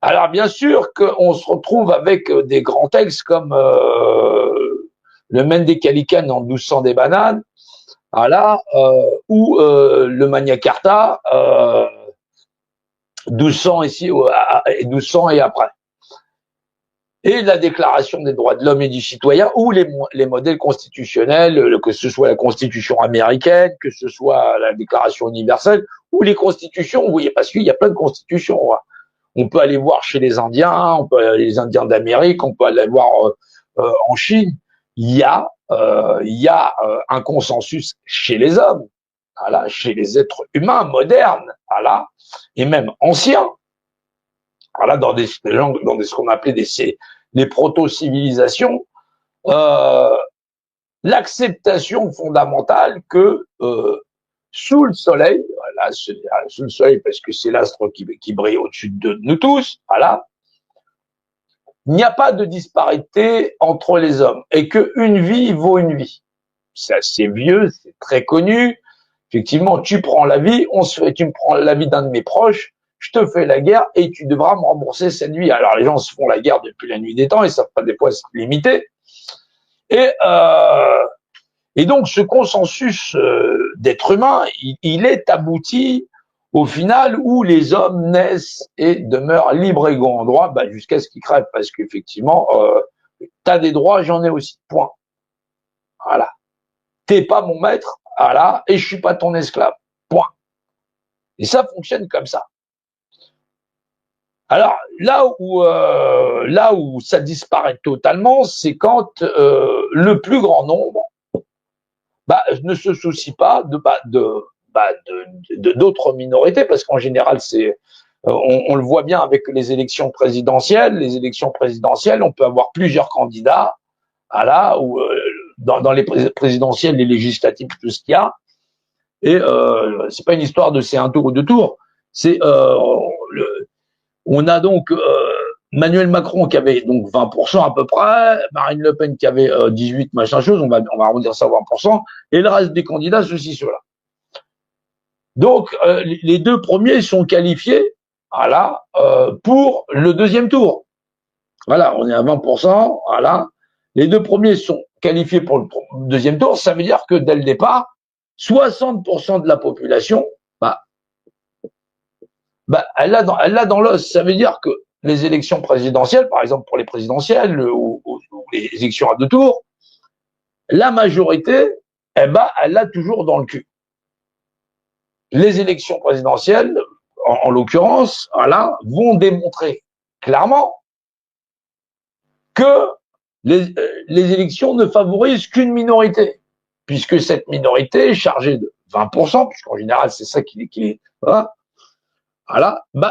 Alors bien sûr qu'on se retrouve avec des grands textes comme le Mende Kalikan en 1200 des bananes, voilà, ou le Magna Carta 1200 ici, 1200 et après. Et la Déclaration des droits de l'homme et du citoyen, ou les modèles constitutionnels, que ce soit la Constitution américaine, que ce soit la Déclaration universelle, ou les constitutions, vous voyez, parce qu'il y a plein de constitutions. On peut aller voir chez les Indiens, on peut aller les Indiens d'Amérique, on peut aller voir en Chine. Il y a un consensus chez les hommes, voilà, chez les êtres humains modernes, voilà, et même anciens, voilà, dans ce qu'on appelait les proto-civilisations, euh, l'acceptation fondamentale que sous le soleil, voilà, sous le soleil parce que c'est l'astre qui brille au-dessus de nous tous, voilà, il n'y a pas de disparité entre les hommes et qu'une vie vaut une vie. C'est assez vieux, c'est très connu. Effectivement, tu prends la vie, tu me prends la vie d'un de mes proches, je te fais la guerre et tu devras me rembourser cette vie. Alors les gens se font la guerre depuis la nuit des temps, ils savent pas des fois se limiter. Et, euh, et donc ce consensus d'être humain, il est abouti au final où les hommes naissent et demeurent libres et égaux en droit, jusqu'à ce qu'ils crèvent, parce qu'effectivement, t'as des droits, j'en ai aussi. Point. Voilà. T'es pas mon maître, voilà, et je suis pas ton esclave. Point. Et ça fonctionne comme ça. Alors là où ça disparaît totalement, c'est quand le plus grand nombre ne se soucie pas d'autres minorités, parce qu'en général on le voit bien avec les élections présidentielles. Les élections présidentielles, on peut avoir plusieurs candidats, voilà, ou dans les présidentielles, les législatives, tout ce qu'il y a. Et c'est pas une histoire de c'est un tour ou deux tours. C'est on a donc Emmanuel Macron qui avait donc 20% à peu près, Marine Le Pen qui avait 18 machin chose, on va arrondir ça à 20%, et le reste des candidats, ceci, cela. Donc les deux premiers sont qualifiés, voilà, pour le deuxième tour. Voilà, on est à 20%, voilà. Les deux premiers sont qualifiés pour le deuxième tour, ça veut dire que dès le départ, 60% de la population, elle l'a dans l'os. Ça veut dire que les élections présidentielles, par exemple pour les présidentielles ou les élections à deux tours, la majorité, elle l'a toujours dans le cul. Les élections présidentielles, en l'occurrence, voilà, vont démontrer clairement que les élections ne favorisent qu'une minorité, puisque cette minorité est chargée de 20%, puisqu'en général c'est ça qui est, voilà,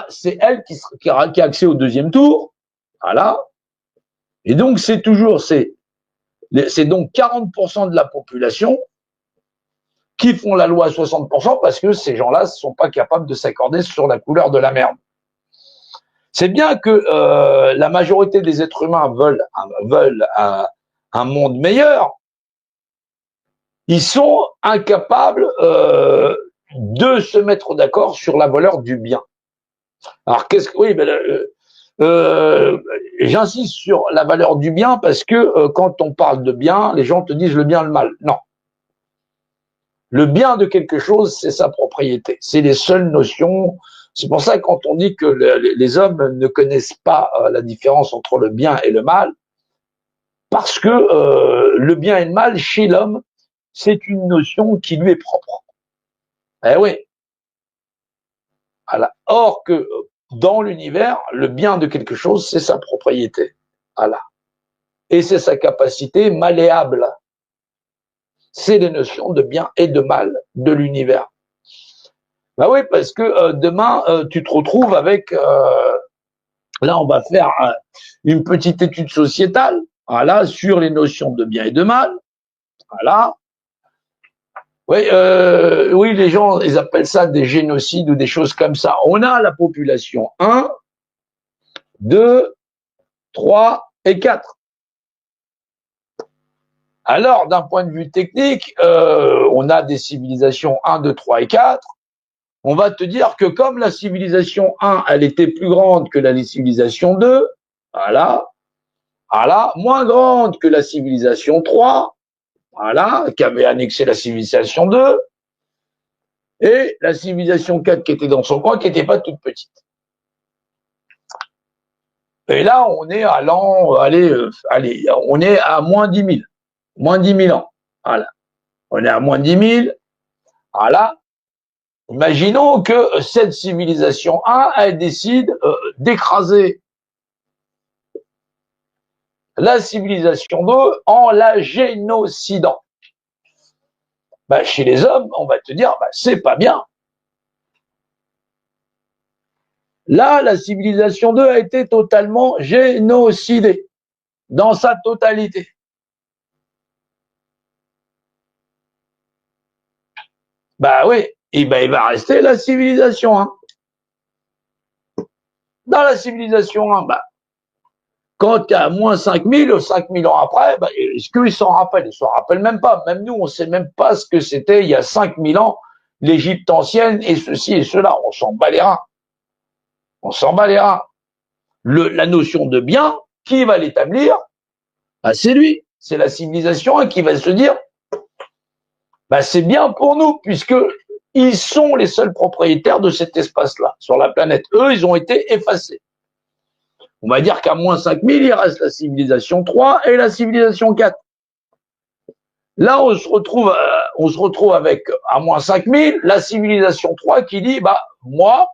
c'est elle qui a accès au deuxième tour, voilà, et donc c'est donc 40% de la population qui font la loi à 60% parce que ces gens-là ne sont pas capables de s'accorder sur la couleur de la merde. C'est bien que la majorité des êtres humains veulent un monde meilleur. Ils sont incapables de se mettre d'accord sur la valeur du bien. Alors j'insiste sur la valeur du bien parce que quand on parle de bien, les gens te disent le bien, le mal. Non. Le bien de quelque chose, c'est sa propriété. C'est les seules notions. C'est pour ça que quand on dit que les hommes ne connaissent pas la différence entre le bien et le mal, parce que le bien et le mal, chez l'homme, c'est une notion qui lui est propre. Eh oui. Voilà. Or que dans l'univers, le bien de quelque chose, c'est sa propriété. Voilà. Et c'est sa capacité malléable. C'est les notions de bien et de mal de l'univers. Oui, parce que demain, tu te retrouves avec... là, on va faire une petite étude sociétale, voilà, sur les notions de bien et de mal. Voilà. Oui, les gens, ils appellent ça des génocides ou des choses comme ça. On a la population 1, 2, 3 et 4. Alors, d'un point de vue technique, on a des civilisations 1, 2, 3 et 4. on va te dire que comme la civilisation 1, elle était plus grande que la civilisation 2, voilà, moins grande que la civilisation 3, voilà, qui avait annexé la civilisation 2, et la civilisation 4 qui était dans son coin, qui n'était pas toute petite. Et là, on est à l'an, on est à moins 10 000. Moins 10 000 ans. Voilà. On est à moins 10 000. Voilà. Imaginons que cette civilisation 1, elle décide d'écraser la civilisation 2 en la génocidant. Ben, chez les hommes, on va te dire, ben, c'est pas bien. Là, la civilisation 2 a été totalement génocidée, dans sa totalité. Ben oui, et ben il va rester la civilisation 1. Dans la civilisation 1, ben, quand il y a moins 5000 ans après, ben, est-ce qu'ils s'en rappellent? Ils s'en rappellent même pas. Même nous, on sait même pas ce que c'était il y a 5000 ans, l'Égypte ancienne et ceci et cela. On s'en bat les reins. On s'en bat les reins. La notion de bien, qui va l'établir? Ben, c'est lui. C'est la civilisation 1 qui va se dire, ben, c'est bien pour nous, puisque ils sont les seuls propriétaires de cet espace-là, sur la planète. Eux, ils ont été effacés. On va dire qu'à moins 5000, il reste la civilisation 3 et la civilisation 4. Là, on se retrouve avec, à moins 5000, la civilisation 3 qui dit, bah, moi,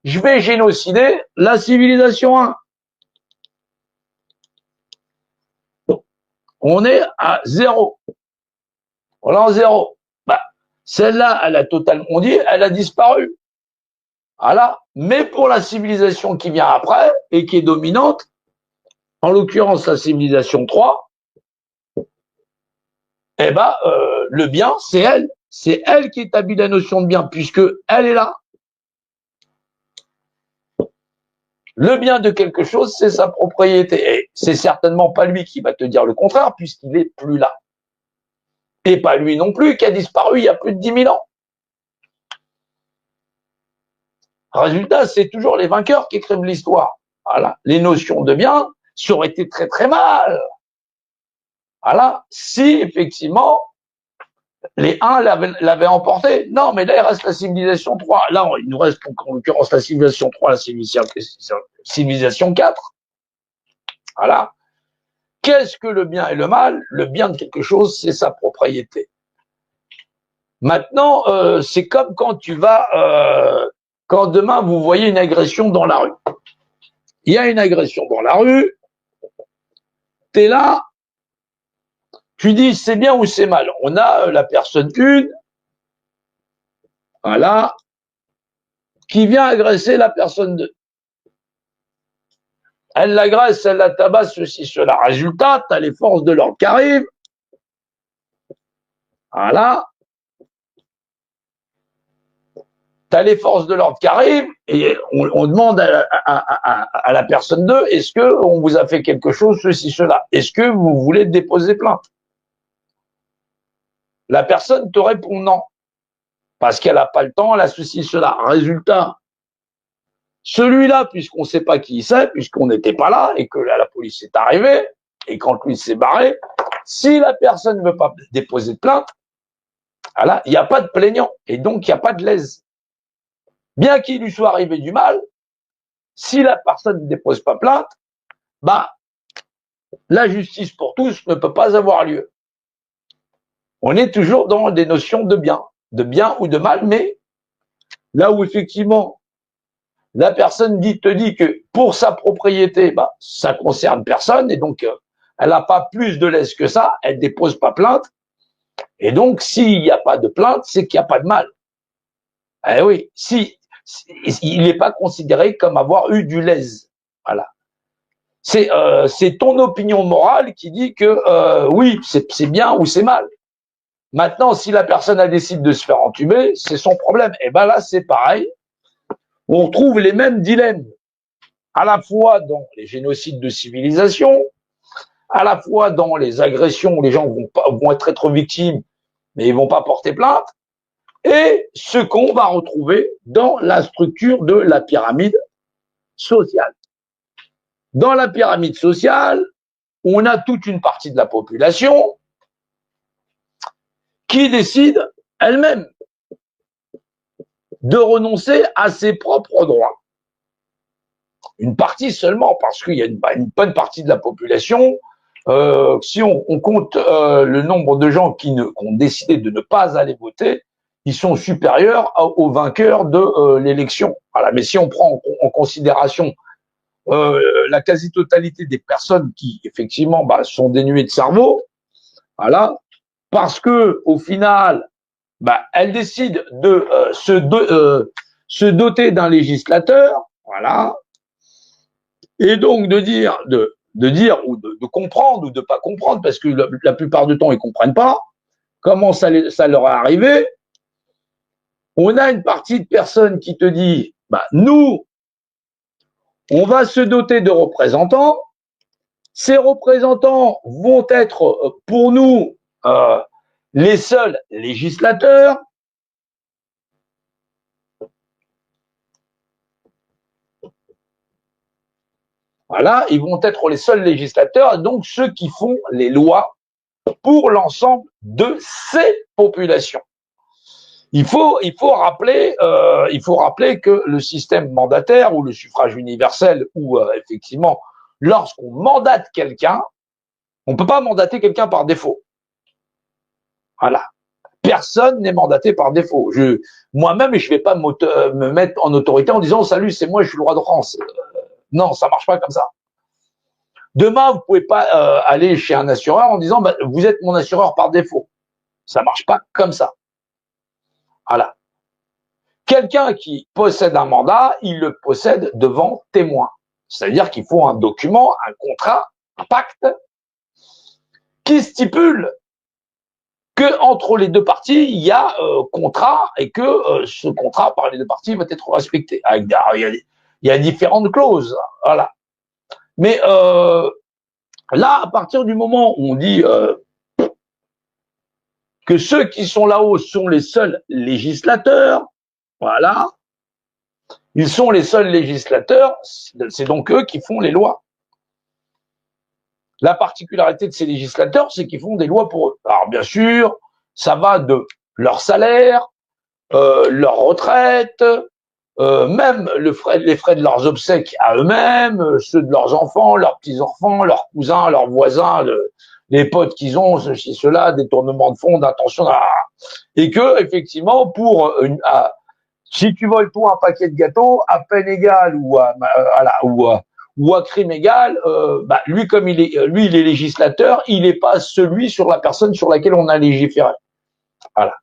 je vais génocider la civilisation 1. On est à 0. On est en 0. Bah, celle-là, elle a totalement, on dit, elle a disparu. Voilà. Mais pour la civilisation qui vient après et qui est dominante, en l'occurrence la civilisation 3, eh ben, le bien, c'est elle. C'est elle qui établit la notion de bien, puisque elle est là. Le bien de quelque chose, c'est sa propriété. Et c'est certainement pas lui qui va te dire le contraire, puisqu'il est plus là. Et pas lui non plus, qui a disparu il y a plus de 10 000 ans. Résultat, c'est toujours les vainqueurs qui écrivent l'histoire. Voilà. Les notions de bien, ça aurait été très très mal. Voilà. Si, effectivement, les 1 l'avaient emporté. Non, mais là, il reste la civilisation 3. Là, il nous reste, en l'occurrence, la civilisation 3, la civilisation 4. Voilà. Qu'est-ce que le bien et le mal? Le bien de quelque chose, c'est sa propriété. Maintenant, c'est comme quand tu vas, quand demain vous voyez une agression dans la rue. Il y a une agression dans la rue, t'es là, tu dis c'est bien ou c'est mal. On a la personne 1, voilà, qui vient agresser la personne 2. Elle l'agresse, elle la tabasse, ceci, cela. Résultat, t'as les forces de l'ordre qui arrivent. Voilà. T'as les forces de l'ordre qui arrivent et on demande à la personne 2, est-ce que on vous a fait quelque chose, ceci, cela? Est-ce que vous voulez déposer plainte? La personne te répond non. Parce qu'elle n'a pas le temps, elle a ceci, cela. Résultat, celui-là, puisqu'on ne sait pas qui c'est, puisqu'on n'était pas là, et que là, la police est arrivée, et quand lui s'est barré, si la personne ne veut pas déposer de plainte, voilà, il n'y a pas de plaignant, et donc il n'y a pas de lèse. Bien qu'il lui soit arrivé du mal, si la personne ne dépose pas plainte, bah, la justice pour tous ne peut pas avoir lieu. On est toujours dans des notions de bien ou de mal, mais là où effectivement la personne te dit que pour sa propriété, bah, ça concerne personne et donc elle n'a pas plus de lèse que ça, elle dépose pas plainte. Et donc s'il n'y a pas de plainte, c'est qu'il n'y a pas de mal. Eh oui, il n'est pas considéré comme avoir eu du lèse. Voilà. C'est ton opinion morale qui dit que oui, c'est bien ou c'est mal. Maintenant, si la personne a décidé de se faire entuber, c'est son problème. Et ben là, c'est pareil. On trouve les mêmes dilemmes, à la fois dans les génocides de civilisation, à la fois dans les agressions où les gens vont être victimes, mais ils vont pas porter plainte, et ce qu'on va retrouver dans la structure de la pyramide sociale. Dans la pyramide sociale, on a toute une partie de la population qui décide elle-même de renoncer à ses propres droits. Une partie seulement, parce qu'il y a une bonne partie de la population, si on compte le nombre de gens qui ont décidé de ne pas aller voter, ils sont supérieurs aux vainqueurs de l'élection. Voilà. Mais si on prend en considération la quasi-totalité des personnes qui, effectivement, sont dénuées de cerveau, voilà, parce que au final, elles décident de se doter d'un législateur, voilà, et donc de dire ou de comprendre ou de pas comprendre, parce que la plupart du temps ils comprennent pas comment ça leur est arrivé. On a une partie de personnes qui te dit, nous, on va se doter de représentants. Ces représentants vont être pour nous les seuls législateurs. Voilà, ils vont être les seuls législateurs, donc ceux qui font les lois pour l'ensemble de ces populations. Il faut rappeler que le système mandataire ou le suffrage universel, ou effectivement, lorsqu'on mandate quelqu'un, on peut pas mandater quelqu'un par défaut. Voilà. Personne n'est mandaté par défaut. Moi-même, je vais pas me mettre en autorité en disant salut, c'est moi, je suis le roi de France. Non, ça marche pas comme ça. Demain, vous pouvez pas aller chez un assureur en disant vous êtes mon assureur par défaut. Ça marche pas comme ça. Voilà. Quelqu'un qui possède un mandat, il le possède devant témoin. C'est-à-dire qu'il faut un document, un contrat, un pacte qui stipule que entre les deux parties, il y a contrat et que ce contrat par les deux parties va être respecté. Il y a différentes clauses, voilà. Mais là, à partir du moment où on dit que ceux qui sont là-haut sont les seuls législateurs, voilà, ils sont les seuls législateurs, c'est donc eux qui font les lois. La particularité de ces législateurs, c'est qu'ils font des lois pour eux. Alors bien sûr, ça va de leur salaire, leur retraite, même les frais de leurs obsèques à eux-mêmes, ceux de leurs enfants, leurs petits-enfants, leurs cousins, leurs voisins, les potes qu'ils ont, ceci, cela, détournement de fonds, d'intention, et que effectivement, si tu voles toi un paquet de gâteaux, à peine égale ou à crime égal, lui comme il est législateur, il n'est pas celui sur la personne sur laquelle on a légiféré. Voilà.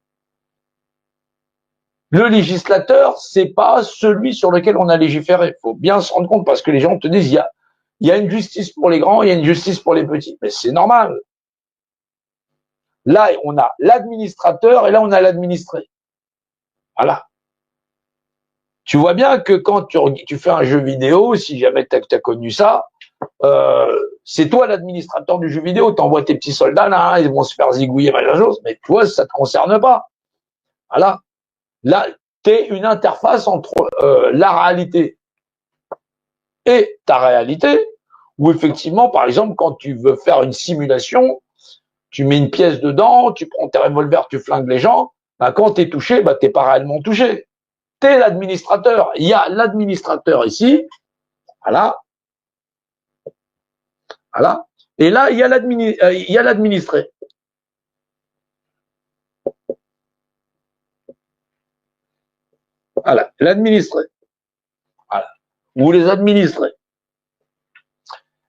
Le législateur, c'est pas celui sur lequel on a légiféré. Il faut bien se rendre compte parce que les gens te disent il y a une justice pour les grands, il y a une justice pour les petits. Mais c'est normal. Là, on a l'administrateur et là, on a l'administré. Voilà. Tu vois bien que quand tu fais un jeu vidéo, si jamais tu as connu ça, c'est toi l'administrateur du jeu vidéo. Tu envoies tes petits soldats là, ils vont se faire zigouiller mal la chose, mais toi, ça te concerne pas. Voilà. Là, t'es une interface entre la réalité et ta réalité, où effectivement, par exemple, quand tu veux faire une simulation, tu mets une pièce dedans, tu prends tes revolvers, tu flingues les gens, quand t'es touché, t'es pas réellement touché. T'es l'administrateur. Il y a l'administrateur ici, voilà, voilà, et là, il y a l'administré. Voilà, l'administré. Voilà. Ou les administrés.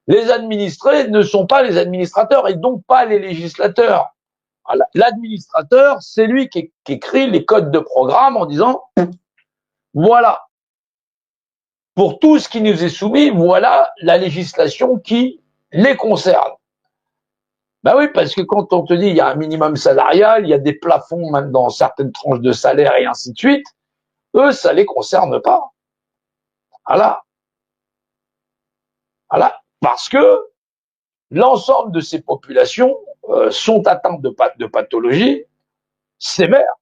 Les administrés ne sont pas les administrateurs et donc pas les législateurs. Voilà. L'administrateur, c'est lui qui écrit les codes de programme en disant voilà, pour tout ce qui nous est soumis, voilà la législation qui les concerne. Ben oui, parce que quand on te dit il y a un minimum salarial, il y a des plafonds même dans certaines tranches de salaire et ainsi de suite, eux, ça les concerne pas. Voilà. Voilà. Parce que l'ensemble de ces populations sont atteintes de pathologies sévères.